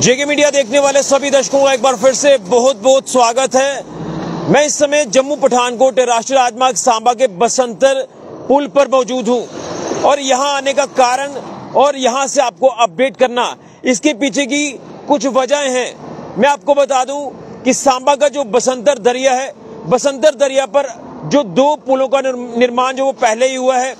जेके media देखने वाले सभी दर्शकों का एक बार फिर से बहुत बहुत स्वागत है। मैं इस समय जम्मू पठानकोट राष्ट्रीय राजमार्ग सांबा के बसंतर पुल पर मौजूद हूं और यहां आने का कारण और यहां से आपको अपडेट करना, इसके पीछे की कुछ वजह हैं। मैं आपको बता दूं कि सांबा का जो बसंतर दरिया है, बसंतर दरिया पर जो दो पुलों का निर्माण जो वो पहले ही हुआ है।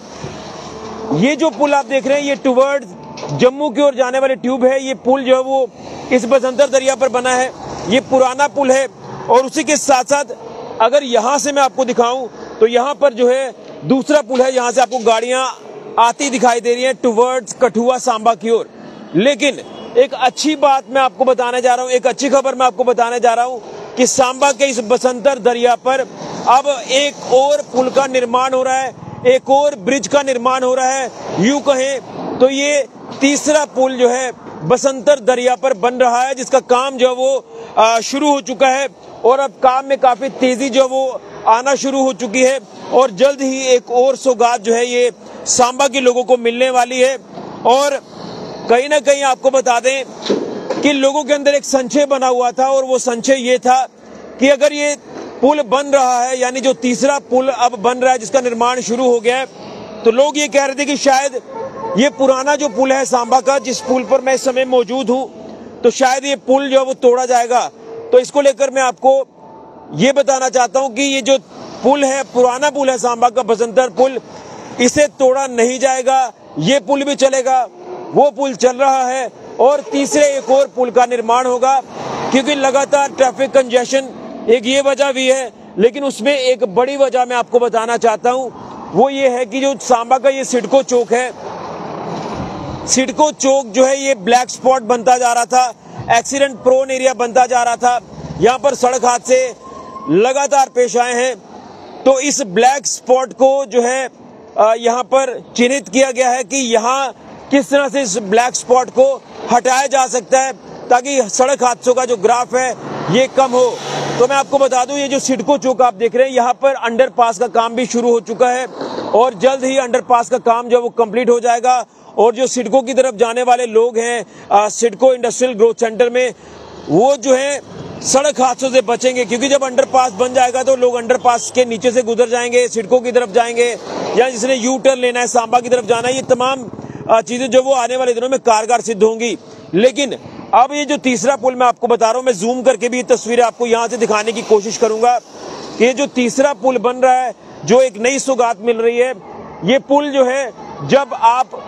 ये जो पुल आप देख रहे हैं ये टुवर्ड्स जम्मू की ओर जाने वाले ट्यूब है। ये पुल जो है वो इस बसंतर दरिया पर बना है। ये पुराना पुल है और उसी के साथ साथ अगर यहां से मैं आपको दिखाऊं तो यहां पर जो है दूसरा पुल है। यहां से आपको गाड़ियां आती दिखाई दे रही हैं टुवर्ड्स कठुआ सांबा की ओर। लेकिन एक अच्छी बात मैं आपको बताने जा रहा हूं, एक अच्छी खबर मैं आपको बताने जा रहा हूं कि सांबा के इस बसंतर दरिया पर अब एक और पुल का निर्माण हो रहा है, एक और ब्रिज का निर्माण हो रहा है। यूं कहें तो ये तीसरा पुल जो है बसंतर दरिया पर बन रहा है, जिसका काम जो है वो शुरू हो चुका है और अब काम में काफी तेजी जो वो आना शुरू हो चुकी है और जल्द ही एक और सौगात जो है ये सांबा के लोगों को मिलने वाली है। और कहीं ना कहीं आपको बता दें कि लोगों के अंदर एक संशय बना हुआ था और वो संशय ये था कि अगर ये पुल बन रहा है, यानी जो तीसरा पुल अब बन रहा है जिसका निर्माण शुरू हो गया है, तो लोग ये कह रहे थे कि शायद ये पुराना जो पुल है सांबा का, जिस पुल पर मैं इस समय मौजूद हूं, तो शायद ये पुल जो है वो तोड़ा जाएगा। तो इसको लेकर मैं आपको ये बताना चाहता हूं कि ये जो पुल है, पुराना पुल है सांबा का बसंतर पुल, इसे तोड़ा नहीं जाएगा। ये पुल भी चलेगा, वो पुल चल रहा है और तीसरे एक और पुल का निर्माण होगा, क्योंकि लगातार ट्रैफिक कंजेशन एक ये वजह भी है। लेकिन उसमें एक बड़ी वजह मैं आपको बताना चाहता हूं, वो ये है कि जो सांबा का ये सिडको चौक है, सिडको चौक जो है ये ब्लैक स्पॉट बनता जा रहा था, एक्सीडेंट प्रोन एरिया बनता जा रहा था। यहाँ पर सड़क हादसे लगातार पेश आए हैं। तो इस ब्लैक स्पॉट को जो है यहाँ पर चिन्हित किया गया है कि यहाँ किस तरह से इस ब्लैक स्पॉट को हटाया जा सकता है ताकि सड़क हादसों का जो ग्राफ है ये कम हो। तो मैं आपको बता दूं, ये जो सिडको चौक आप देख रहे हैं, यहाँ पर अंडरपास का काम भी शुरू हो चुका है और जल्द ही अंडरपास का काम जो है वो कंप्लीट हो जाएगा। और जो सिडको की तरफ जाने वाले लोग हैं सिडको इंडस्ट्रियल ग्रोथ सेंटर में, वो जो है सड़क हादसों से बचेंगे, क्योंकि जब अंडरपास बन जाएगा तो लोग अंडरपास के नीचे से गुजर जाएंगे, सिडको की तरफ जाएंगे, या जिसने यू टर्न लेना है सांबा की तरफ जाना है, ये तमाम चीजें जो वो आने वाले दिनों में कारगर सिद्ध होंगी। लेकिन अब ये जो तीसरा पुल मैं आपको बता रहा हूं, मैं जूम करके भी ये तस्वीरें आपको यहां से दिखाने की कोशिश करूंगा कि ये जो तीसरा पुल बन रहा है, जो एक नई सौगात मिल रही है, ये पुल जो है जब आप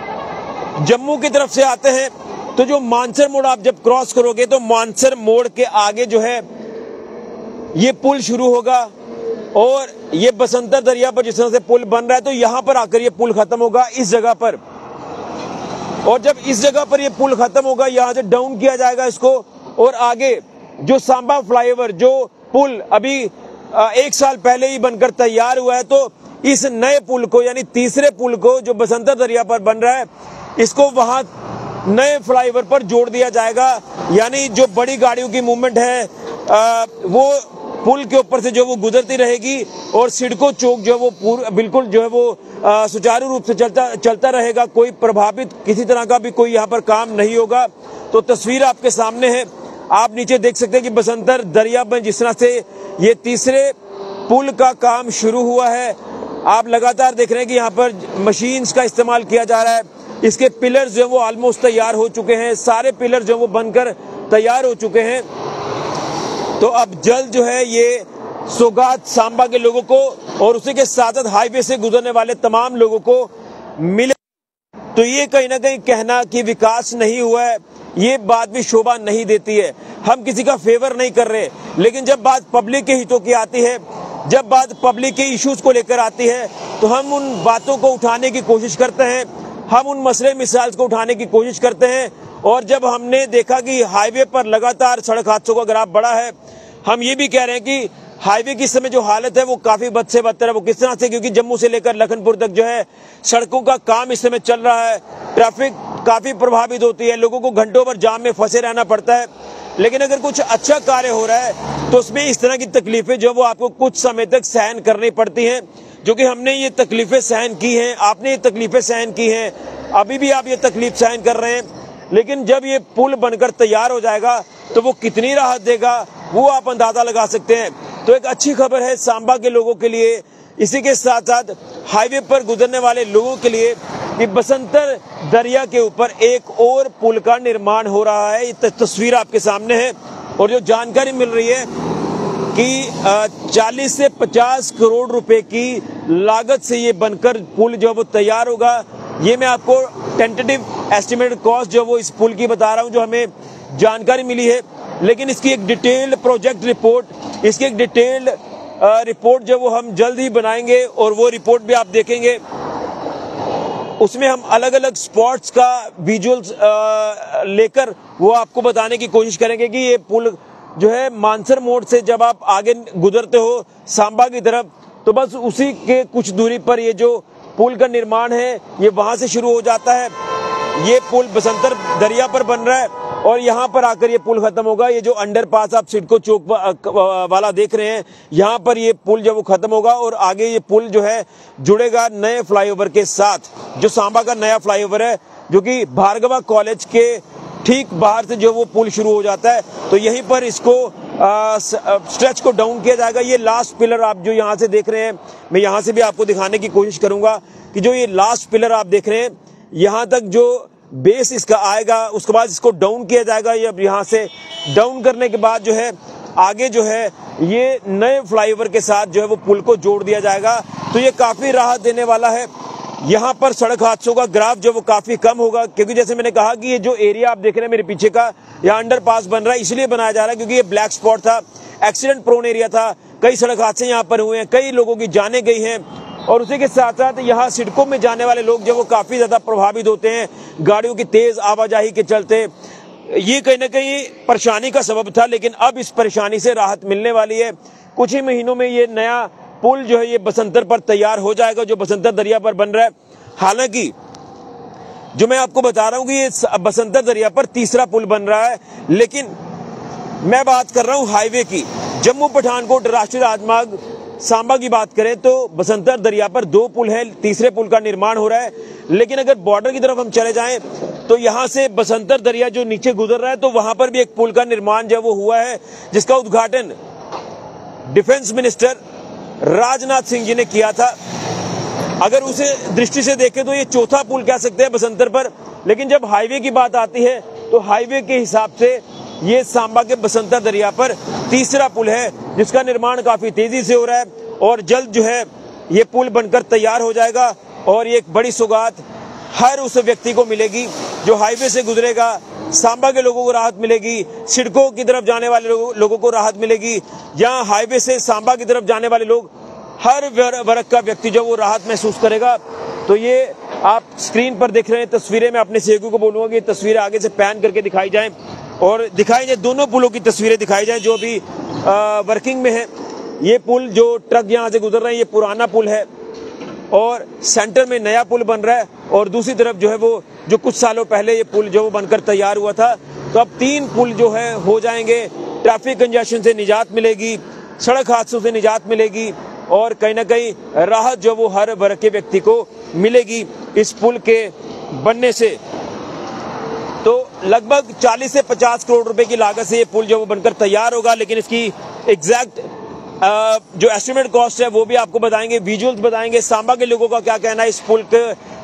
जम्मू की तरफ से आते हैं तो जो मानसर मोड़ आप जब क्रॉस करोगे तो मानसर मोड़ के आगे जो है ये पुल शुरू होगा और ये बसंतर दरिया पर जिस तरह से पुल बन रहा है तो यहां पर आकर ये पुल खत्म होगा इस जगह पर। और जब इस जगह पर ये पुल खत्म होगा, यहां से डाउन किया जाएगा इसको और आगे जो सांबा फ्लाईओवर, जो पुल अभी 1 साल पहले ही बनकर तैयार हुआ है, तो इस नए पुल को यानी तीसरे पुल को जो बसंतर दरिया पर बन रहा है, इसको वहां नए फ्लाईओवर पर जोड़ दिया जाएगा। यानी जो बड़ी गाड़ियों की मूवमेंट है वो पुल के ऊपर से जो वो गुजरती रहेगी और सिडको चौक जो है वो बिल्कुल जो है वो सुचारू रूप से चलता रहेगा। कोई प्रभावित किसी तरह का भी कोई यहाँ पर काम नहीं होगा। तो तस्वीर आपके सामने है, आप नीचे देख सकते हैं कि बसंतर दरिया में जिस तरह से ये तीसरे पुल का काम शुरू हुआ है, आप लगातार देख रहे हैं कि यहाँ पर मशीन्स का इस्तेमाल किया जा रहा है। इसके पिलर्स जो है वो ऑलमोस्ट तैयार हो चुके हैं, सारे पिलर जो है वो बनकर तैयार हो चुके हैं। तो अब जल्द जो है ये सौगात सांबा के लोगों को और उसी के साथ साथ हाईवे से गुजरने वाले तमाम लोगों को मिले। तो ये कहीं ना कहीं कहना कि विकास नहीं हुआ है, ये बात भी शोभा नहीं देती है। हम किसी का फेवर नहीं कर रहे, लेकिन जब बात पब्लिक के हितों की आती है, जब बात पब्लिक के इश्यूज को लेकर आती है, तो हम उन बातों को उठाने की कोशिश करते हैं, हम उन मसले मिसाइल को उठाने की कोशिश करते हैं। और जब हमने देखा कि हाईवे पर लगातार सड़क हादसों का ग्राफ बढ़ा है, हम ये भी कह रहे हैं कि हाईवे की इस समय जो हालत है वो काफी बद से बदतर है। वो किस तरह से, क्योंकि जम्मू से लेकर लखनपुर तक जो है सड़कों का काम इस समय चल रहा है, ट्रैफिक काफी प्रभावित होती है, लोगों को घंटों भर जाम में फंसे रहना पड़ता है। लेकिन अगर कुछ अच्छा कार्य हो रहा है तो उसमें इस तरह की तकलीफें जो वो आपको कुछ समय तक सहन करनी पड़ती हैं, जो कि हमने ये तकलीफें सहन की हैं, आपने ये तकलीफें सहन की हैं, अभी भी आप ये तकलीफ सहन कर रहे हैं। लेकिन जब ये पुल बनकर तैयार हो जाएगा तो वो कितनी राहत देगा वो आप अंदाजा लगा सकते हैं। तो एक अच्छी खबर है सांबा के लोगों के लिए, इसी के साथ साथ हाईवे पर गुजरने वाले लोगों के लिए कि बसंतर दरिया के ऊपर एक और पुल का निर्माण हो रहा है। ये तस्वीर आपके सामने है और जो जानकारी मिल रही है कि 40 से 50 करोड़ रुपए की लागत से ये बनकर पुल जो वो तैयार होगा। ये मैं आपको टेंटेटिव एस्टिमेटेड कॉस्ट जो वो इस पुल की बता रहा हूँ, जो हमें जानकारी मिली है, लेकिन इसकी एक डिटेल्ड प्रोजेक्ट रिपोर्ट, इसकी एक डिटेल्ड रिपोर्ट जो वो हम जल्द ही बनाएंगे और वो रिपोर्ट भी आप देखेंगे। उसमें हम अलग अलग स्पॉट्स का विजुअल्स लेकर वो आपको बताने की कोशिश करेंगे कि ये पुल जो है मानसर मोड़ से जब आप आगे गुजरते हो सांबा की तरफ, तो बस उसी के कुछ दूरी पर ये जो पुल का निर्माण है ये वहां से शुरू हो जाता है। ये पुल बसंतर दरिया पर बन रहा है और यहाँ पर आकर ये पुल खत्म होगा। ये जो अंडरपास आप सिडको चौक वाला देख रहे हैं, यहाँ पर ये पुल जब वो खत्म होगा और आगे ये पुल जो है जुड़ेगा नए फ्लाईओवर के साथ, जो सांबा का नया फ्लाईओवर है, जो कि भार्गवा कॉलेज के ठीक बाहर से जो वो पुल शुरू हो जाता है। तो यहीं पर इसको स्ट्रेच को डाउन किया जाएगा। ये लास्ट पिलर आप जो यहाँ से देख रहे हैं, मैं यहाँ से भी आपको दिखाने की कोशिश करूंगा कि जो ये लास्ट पिलर आप देख रहे हैं, यहाँ तक जो बेस इसका आएगा, उसके बाद इसको डाउन किया जाएगा। ये अब यहाँ से डाउन करने के बाद जो है आगे जो है ये नए फ्लाईओवर के साथ जो है वो पुल को जोड़ दिया जाएगा। तो ये काफी राहत देने वाला है। यहाँ पर सड़क हादसों का ग्राफ जो वो काफी कम होगा, क्योंकि जैसे मैंने कहा कि ये जो एरिया आप देख रहे हैं मेरे पीछे का, यहाँ अंडरपास बन रहा है, इसलिए बनाया जा रहा है क्योंकि ये ब्लैक स्पॉट था, एक्सीडेंट प्रोन एरिया था, कई सड़क हादसे यहाँ पर हुए हैं, कई लोगों की जानें गई हैं। और उसी के साथ साथ यहाँ सिडकों में जाने वाले लोग जो वो काफी ज्यादा प्रभावित होते हैं गाड़ियों की तेज आवाजाही के चलते। ये कहीं ना कहीं परेशानी का सबब था, लेकिन अब इस परेशानी से राहत मिलने वाली है। कुछ ही महीनों में ये नया पुल जो है ये बसंतर पर तैयार हो जाएगा, जो बसंतर दरिया पर बन रहा है। हालांकि जो मैं आपको बता रहा हूं कि ये बसंतर दरिया पर तीसरा पुल बन रहा है, लेकिन मैं बात कर रहा हूं हाईवे की। जम्मू पठानकोट राष्ट्रीय राजमार्ग सांबा की बात करें तो बसंतर दरिया पर 2 पुल है, तीसरे पुल का निर्माण हो रहा है। लेकिन अगर बॉर्डर की तरफ हम चले जाएं तो यहां से बसंतर दरिया जो नीचे गुजर रहा है, तो वहां पर भी एक पुल का निर्माण जो वो हुआ है, जिसका उद्घाटन डिफेंस मिनिस्टर राजनाथ सिंह जी ने किया था। अगर उसे दृष्टि से देखें तो ये चौथा पुल कह सकते हैं बसंतर पर। लेकिन जब हाईवे की बात आती है तो हाईवे के हिसाब से ये सांबा के बसंतर दरिया पर तीसरा पुल है, जिसका निर्माण काफी तेजी से हो रहा है और जल्द जो है ये पुल बनकर तैयार हो जाएगा। और ये एक बड़ी सौगात हर उस व्यक्ति को मिलेगी जो हाईवे से गुजरेगा। सांबा के लोगों को राहत मिलेगी, सिडको की तरफ जाने वाले लोगों को राहत मिलेगी। यहाँ हाईवे से सांबा की तरफ जाने वाले लोग, हर वर्ग का व्यक्ति जो वो राहत महसूस करेगा। तो ये आप स्क्रीन पर देख रहे हैं तस्वीरें, मैं अपने सहयोगी को बोलूंगा कि तस्वीरें आगे से पैन करके दिखाई जाएं और दिखाई जाए, दोनों पुलों की तस्वीरें दिखाई जाएं जो अभी वर्किंग में है। ये पुल जो ट्रक यहाँ से गुजर रहे हैं, ये पुराना पुल है और सेंटर में नया पुल बन रहा है, और दूसरी तरफ जो है वो जो कुछ सालों पहले ये पुल जो बनकर तैयार हुआ था। तो अब 3 पुल जो है हो जाएंगे, ट्रैफिक कंजेशन से निजात मिलेगी, सड़क हादसों से निजात मिलेगी और कहीं ना कहीं राहत जो वो हर वर्ग के व्यक्ति को मिलेगी इस पुल के बनने से। तो लगभग 40 से 50 करोड़ रुपए की लागत से ये पुल जो वो बनकर तैयार होगा, लेकिन इसकी एग्जैक्ट जो एस्टिमेट कॉस्ट है वो भी आपको बताएंगे, विजुअल्स बताएंगे, सांबा के लोगों का क्या कहना है इस पुल के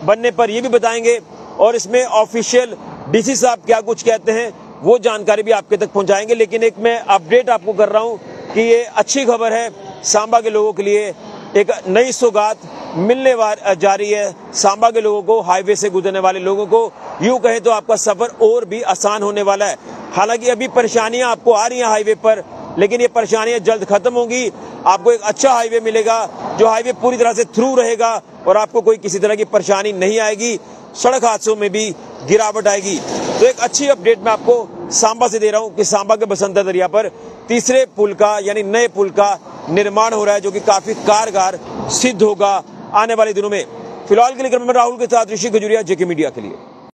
बनने पर ये भी बताएंगे, और इसमें ऑफिशियल डीसी साहब क्या कुछ कहते हैं वो जानकारी भी आपके तक पहुंचाएंगे। लेकिन एक मैं अपडेट आपको कर रहा हूं कि ये अच्छी खबर है सांबा के लोगों के लिए, एक नई सौगात मिलने जा रही है सांबा के लोगों को, हाईवे से गुजरने वाले लोगों को। यूं कहें तो आपका सफर और भी आसान होने वाला है। हालांकि अभी परेशानियां आपको आ रही हैं हाईवे पर, लेकिन ये परेशानियां जल्द खत्म होंगी। आपको एक अच्छा हाईवे मिलेगा, जो हाईवे पूरी तरह से थ्रू रहेगा और आपको कोई किसी तरह की परेशानी नहीं आएगी, सड़क हादसों में भी गिरावट आएगी। तो एक अच्छी अपडेट मैं आपको सांबा से दे रहा हूं कि सांबा के बसंतर दरिया पर तीसरे पुल का यानी नए पुल का निर्माण हो रहा है, जो कि काफी कारगर सिद्ध होगा आने वाले दिनों में। फिलहाल के लिए मैं राहुल के साथ ऋषि खजुरिया, जेके मीडिया के लिए।